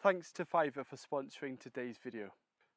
Thanks to Fiverr for sponsoring today's video.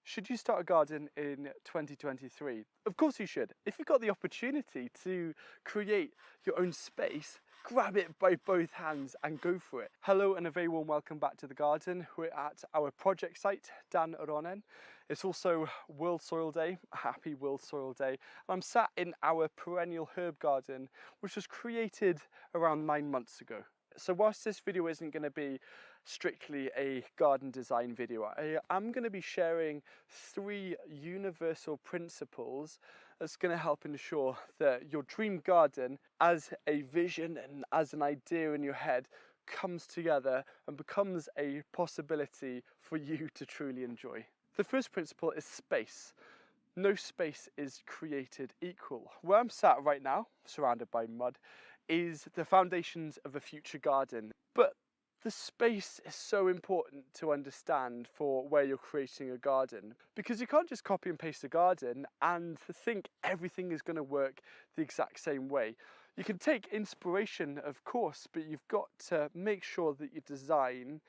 Should you start a garden in 2023? Of course you should. If you've got the opportunity to create your own space, grab it by both hands and go for it. Hello and a very warm welcome back to the garden. We're at our project site, Gardeners'World. It's also World Soil Day, happy World Soil Day. And I'm sat in our perennial herb garden, which was created around 9 months ago. So whilst this video isn't going to be strictly a garden design video, I am going to be sharing 3 universal principles that's going to help ensure that your dream garden as a vision and as an idea in your head comes together and becomes a possibility for you to truly enjoy. The first principle is space. No space is created equal. Where I'm sat right now, surrounded by mud, is the foundations of a future garden. But the space is so important to understand for where you're creating a garden, because you can't just copy and paste a garden and think everything is going to work the exact same way. You can take inspiration, of course, but you've got to make sure that you design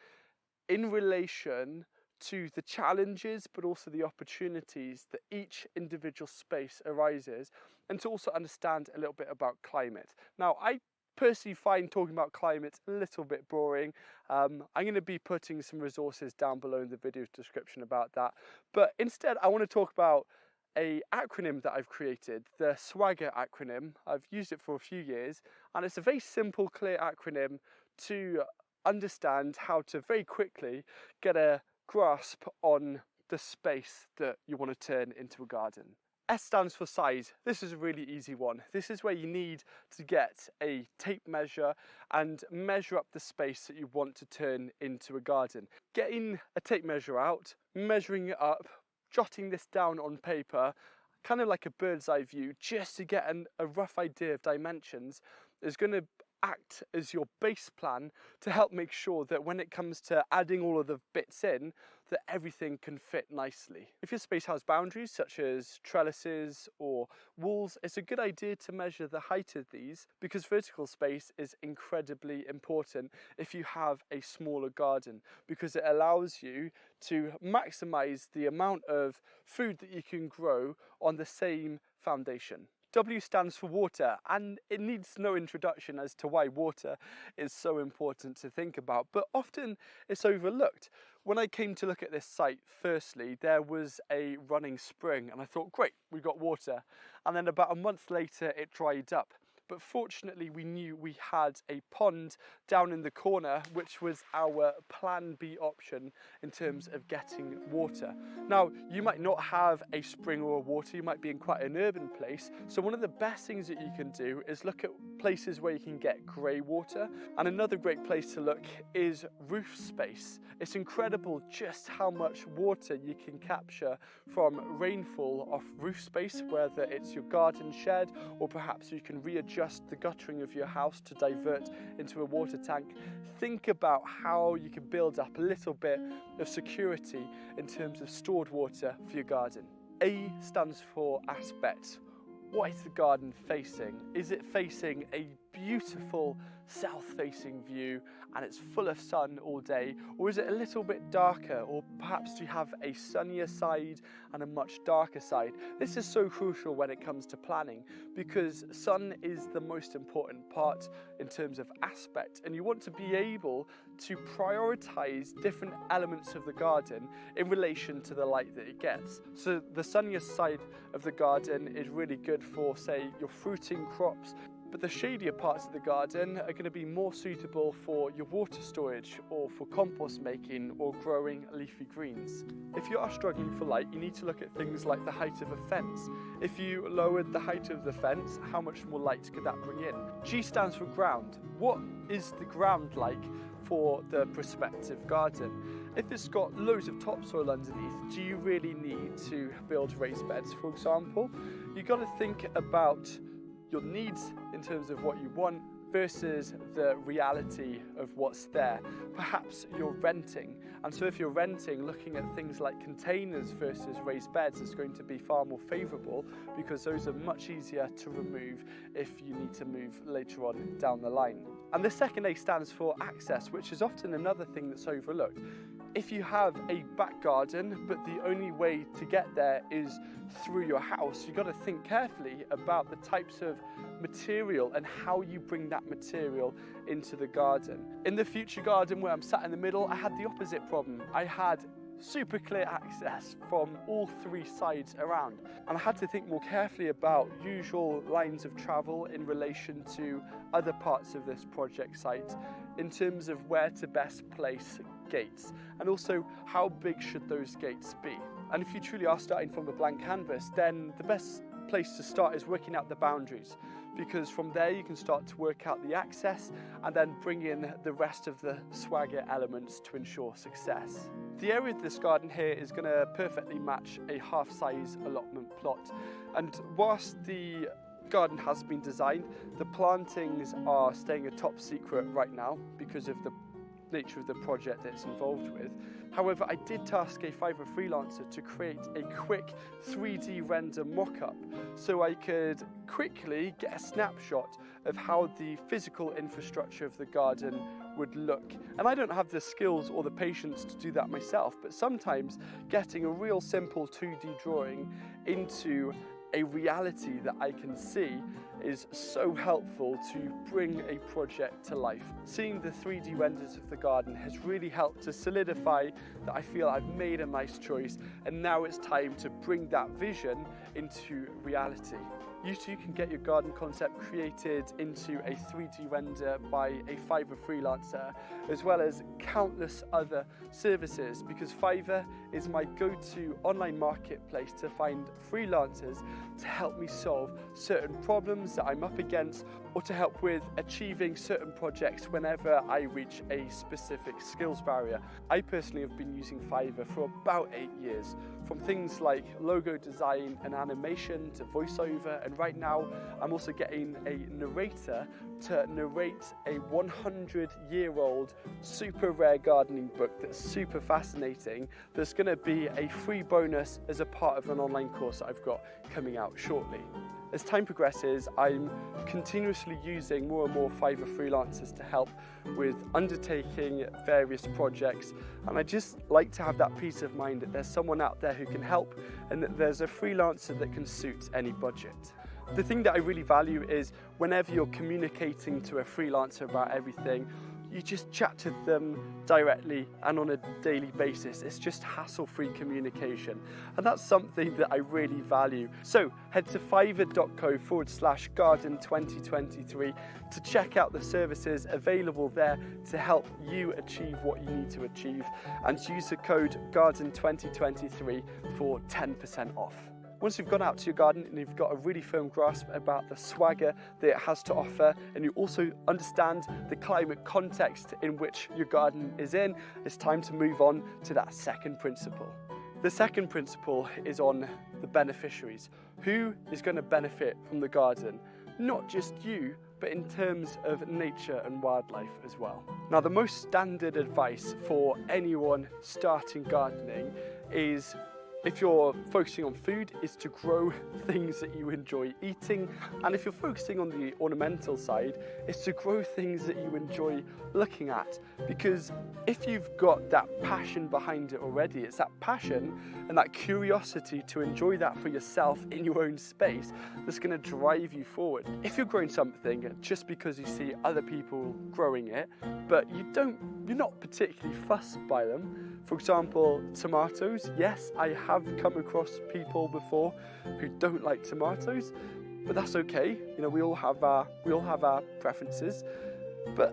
in relation to the challenges but also the opportunities that each individual space arises, and to also understand a little bit about climate. Now, I personally find talking about climate a little bit boring. I'm going to be putting some resources down below in the video description about that, but instead I want to talk about an acronym that I've created, the SWAGGER acronym. I've used it for a few years, and it's a very simple, clear acronym to understand how to very quickly get a grasp on the space that you want to turn into a garden. S stands for size. This is a really easy one. This is where you need to get a tape measure and measure up the space that you want to turn into a garden. Getting a tape measure out, measuring it up, jotting this down on paper, kind of like a bird's eye view, just to get a rough idea of dimensions, is going to act as your base plan to help make sure that when it comes to adding all of the bits in, that everything can fit nicely. If your space has boundaries such as trellises or walls, it's a good idea to measure the height of these, because vertical space is incredibly important if you have a smaller garden, because it allows you to maximize the amount of food that you can grow on the same foundation. W stands for water, and it needs no introduction as to why water is so important to think about, but often it's overlooked. When I came to look at this site, firstly, there was a running spring, and I thought, great, we've got water. And then about a month later, it dried up. But fortunately, we knew we had a pond down in the corner, which was our plan B option in terms of getting water. Now, you might not have a spring or a water, you might be in quite an urban place. So one of the best things that you can do is look at places where you can get grey water. And another great place to look is roof space. It's incredible just how much water you can capture from rainfall off roof space, whether it's your garden shed or perhaps you can readjust the guttering of your house to divert into a water tank. Think about how you can build up a little bit of security in terms of stored water for your garden. A stands for aspect. What is the garden facing? Is it facing a beautiful south-facing view and it's full of sun all day, or is it a little bit darker, or perhaps do you have a sunnier side and a much darker side? This is so crucial when it comes to planning, because sun is the most important part in terms of aspect, and you want to be able to prioritize different elements of the garden in relation to the light that it gets. So the sunnier side of the garden is really good for, say, your fruiting crops, but the shadier parts of the garden are going to be more suitable for your water storage or for compost making or growing leafy greens. If you are struggling for light, you need to look at things like the height of a fence. If you lowered the height of the fence, how much more light could that bring in? G stands for ground. What is the ground like for the prospective garden? If it's got loads of topsoil underneath, do you really need to build raised beds, for example? You've got to think about your needs in terms of what you want versus the reality of what's there. Perhaps you're renting, and so if you're renting, looking at things like containers versus raised beds is going to be far more favourable, because those are much easier to remove if you need to move later on down the line. And the second A stands for access, which is often another thing that's overlooked. If you have a back garden, but the only way to get there is through your house, you've got to think carefully about the types of material and how you bring that material into the garden. In the future garden where I'm sat in the middle, I had the opposite problem. I had super clear access from all three sides around, and I had to think more carefully about usual lines of travel in relation to other parts of this project site in terms of where to best place gates, and also how big should those gates be. And if you truly are starting from a blank canvas, then the best place to start is working out the boundaries, because from there you can start to work out the access and then bring in the rest of the swagger elements to ensure success. The area of this garden here is going to perfectly match a half-size allotment plot, and whilst the garden has been designed, the plantings are staying a top secret right now because of the nature of the project that it's involved with. However, I did task a Fiverr freelancer to create a quick 3D render mock-up so I could quickly get a snapshot of how the physical infrastructure of the garden would look. And I don't have the skills or the patience to do that myself, but sometimes getting a real simple 2D drawing into a reality that I can see is so helpful to bring a project to life. Seeing the 3D renders of the garden has really helped to solidify that I feel I've made a nice choice, and now it's time to bring that vision into reality. You too can get your garden concept created into a 3D render by a Fiverr freelancer, as well as countless other services, because Fiverr is my go-to online marketplace to find freelancers to help me solve certain problems that I'm up against, or to help with achieving certain projects whenever I reach a specific skills barrier. I personally have been using Fiverr for about 8 years, from things like logo design and animation to voiceover, and right now I'm also getting a narrator to narrate a 100-year-old super rare gardening book that's super fascinating, that's going to be a free bonus as a part of an online course that I've got coming out shortly. As time progresses, I'm continuously using more and more Fiverr freelancers to help with undertaking various projects, and I just like to have that peace of mind that there's someone out there who can help, and that there's a freelancer that can suit any budget. The thing that I really value is whenever you're communicating to a freelancer about everything, you just chat to them directly and on a daily basis. It's just hassle-free communication, and that's something that I really value. So head to fiverr.co/garden2023 to check out the services available there to help you achieve what you need to achieve, and use the code GARDEN2023 for 10% off. Once you've gone out to your garden and you've got a really firm grasp about the swagger that it has to offer, and you also understand the climate context in which your garden is in, it's time to move on to that second principle. The second principle is on the beneficiaries. Who is going to benefit from the garden? Not just you, but in terms of nature and wildlife as well. Now, the most standard advice for anyone starting gardening is, if you're focusing on food, is to grow things that you enjoy eating. And if you're focusing on the ornamental side, it's to grow things that you enjoy looking at. Because if you've got that passion behind it already, it's that passion and that curiosity to enjoy that for yourself in your own space that's going to drive you forward. If you're growing something just because you see other people growing it, but you're not particularly fussed by them. For example, tomatoes. Yes, I have come across people before who don't like tomatoes, but that's okay. You know, we all have our preferences. But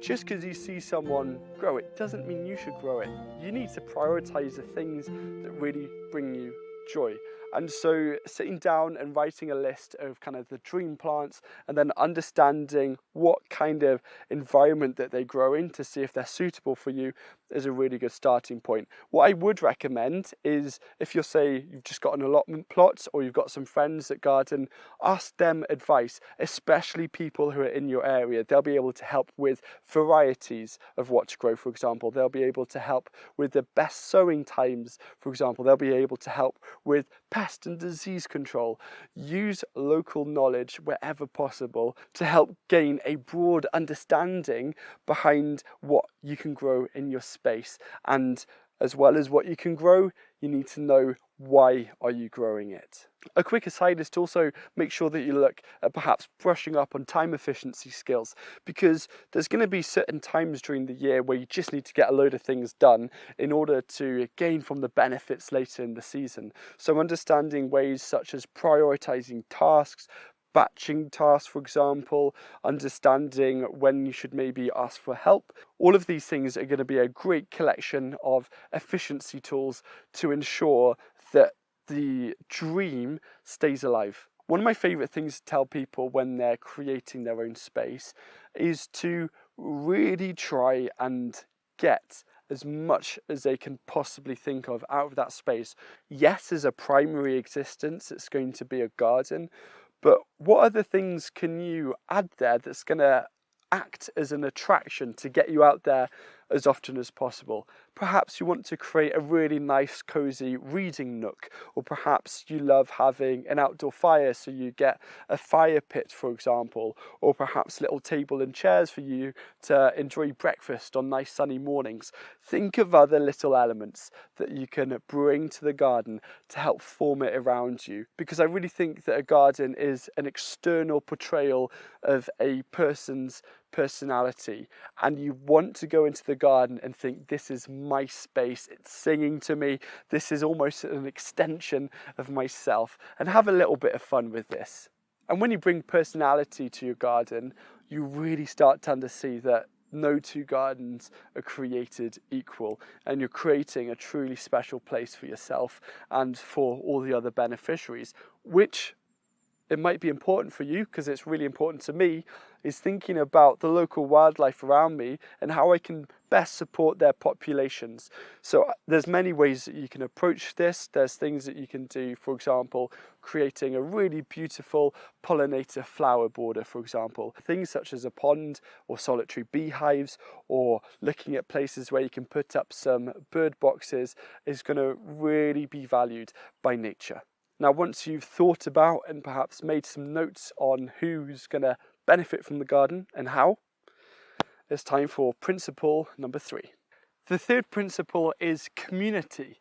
just because you see someone grow it doesn't mean you should grow it. You need to prioritize the things that really bring you joy. And so sitting down and writing a list of kind of the dream plants, and then understanding what kind of environment that they grow in to see if they're suitable for you is a really good starting point. What I would recommend is, if you're, say, you've just got an allotment plot, or you've got some friends that garden, ask them advice, especially people who are in your area. They'll be able to help with varieties of what to grow, for example. They'll be able to help with the best sowing times, for example. They'll be able to help with pest and disease control. Use local knowledge wherever possible to help gain a broad understanding behind what you can grow in your space. And as well as what you can grow, you need to know why are you growing it. A quick aside is to also make sure that you look at perhaps brushing up on time efficiency skills, because there's going to be certain times during the year where you just need to get a load of things done in order to gain from the benefits later in the season. So understanding ways such as prioritizing tasks, batching tasks, for example, understanding when you should maybe ask for help. All of these things are going to be a great collection of efficiency tools to ensure that the dream stays alive. One of my favorite things to tell people when they're creating their own space is to really try and get as much as they can possibly think of out of that space. Yes, as a primary existence, it's going to be a garden, but what other things can you add there that's going to act as an attraction to get you out there as often as possible? Perhaps you want to create a really nice cozy reading nook, or perhaps you love having an outdoor fire, so you get a fire pit, for example, or perhaps little table and chairs for you to enjoy breakfast on nice sunny mornings. Think of other little elements that you can bring to the garden to help form it around you, because I really think that a garden is an external portrayal of a person's personality, and you want to go into the garden and think, this is my space, it's singing to me, this is almost an extension of myself, and have a little bit of fun with this. And when you bring personality to your garden, you really start to see that no two gardens are created equal, and you're creating a truly special place for yourself and for all the other beneficiaries, which it might be important for you, because it's really important to me, is thinking about the local wildlife around me and how I can best support their populations. So there's many ways that you can approach this. There's things that you can do, for example, creating a really beautiful pollinator flower border, for example. Things such as a pond or solitary beehives, or looking at places where you can put up some bird boxes, is going to really be valued by nature. Now, once you've thought about and perhaps made some notes on who's going to benefit from the garden and how, it's time for principle number 3. The third principle is community.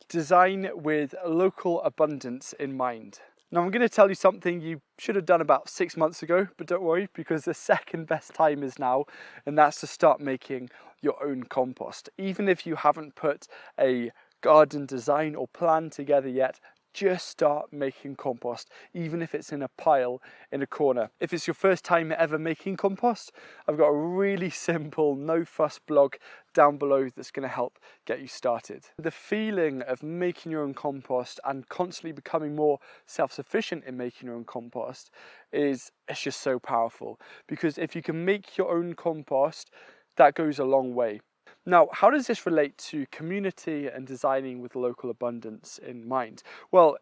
Design with local abundance in mind. Now, I'm going to tell you something you should have done about 6 months ago, but don't worry, because the second best time is now, and that's to start making your own compost. Even if you haven't put a garden design or plan together yet, just start making compost, even if it's in a pile in a corner. If it's your first time ever making compost, I've got a really simple, no fuss blog down below that's going to help get you started. The feeling of making your own compost and constantly becoming more self-sufficient in making your own compost it's just so powerful, because if you can make your own compost, that goes a long way. Now, how does this relate to community and designing with local abundance in mind? Well,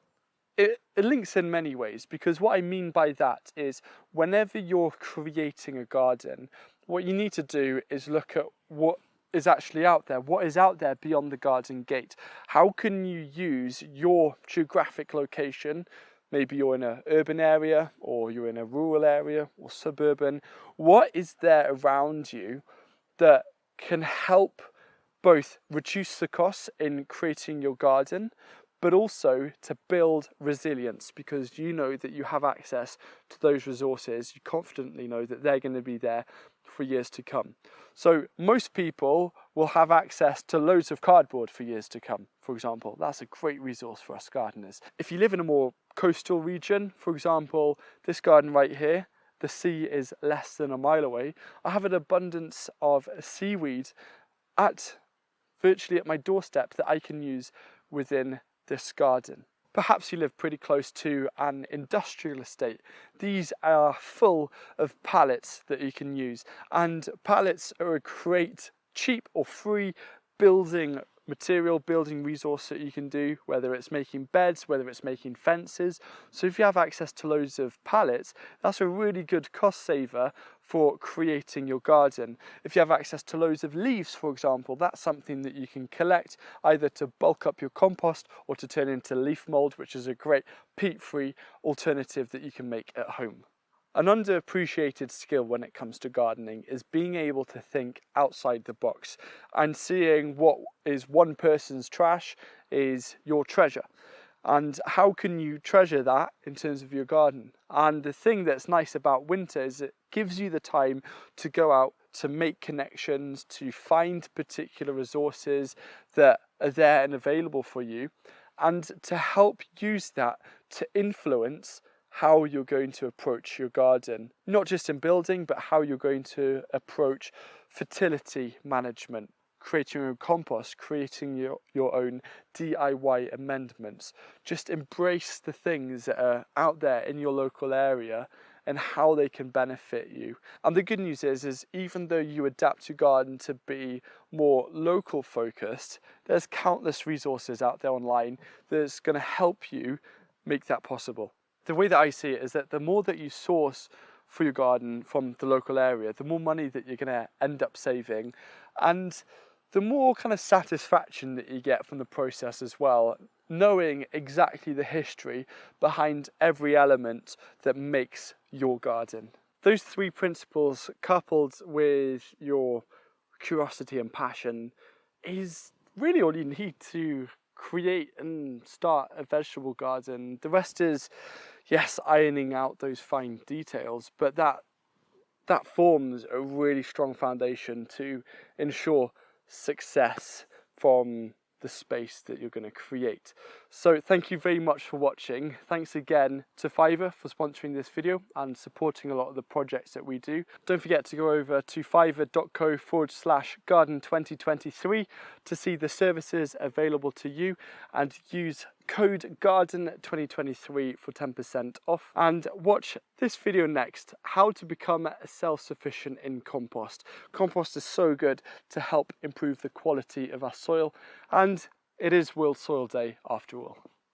it links in many ways, because what I mean by that is whenever you're creating a garden, what you need to do is look at what is actually out there. What is out there beyond the garden gate? How can you use your geographic location? Maybe you're in an urban area, or you're in a rural area, or suburban. What is there around you that can help both reduce the costs in creating your garden, but also to build resilience, because you know that you have access to those resources. You confidently know that they're going to be there for years to come. So most people will have access to loads of cardboard for years to come, for example. That's a great resource for us gardeners. If you live in a more coastal region, for example, this garden right here, the sea is less than a mile away. I have an abundance of seaweed virtually at my doorstep that I can use within this garden. Perhaps you live pretty close to an industrial estate. These are full of pallets that you can use, and pallets are a great, cheap or free building material building resource that you can do, whether it's making beds, whether it's making fences. So if you have access to loads of pallets, that's a really good cost saver for creating your garden. If you have access to loads of leaves, for example, that's something that you can collect either to bulk up your compost or to turn into leaf mold, which is a great peat-free alternative that you can make at home. An underappreciated skill when it comes to gardening is being able to think outside the box and seeing what is one person's trash is your treasure. And how can you treasure that in terms of your garden? And the thing that's nice about winter is it gives you the time to go out, to make connections, to find particular resources that are there and available for you, and to help use that to influence how you're going to approach your garden, not just in building, but how you're going to approach fertility management, creating your own compost, creating your own DIY amendments. Just embrace the things that are out there in your local area and how they can benefit you. And the good news is even though you adapt your garden to be more local focused, there's countless resources out there online that's going to help you make that possible. The way that I see it is that the more that you source for your garden from the local area, the more money that you're going to end up saving, and the more kind of satisfaction that you get from the process as well, knowing exactly the history behind every element that makes your garden. Those three principles, coupled with your curiosity and passion, is really all you need to create and start a vegetable garden. The rest is, yes, ironing out those fine details, but that forms a really strong foundation to ensure success from the space that you're going to create. So thank you very much for watching. Thanks again to Fiverr for sponsoring this video and supporting a lot of the projects that we do. Don't forget to go over to fiverr.co/garden2023 to see the services available to you and use code GARDEN2023 for 10% off. And watch this video next, how to become self-sufficient in compost. Compost is so good to help improve the quality of our soil, and it is World Soil Day after all.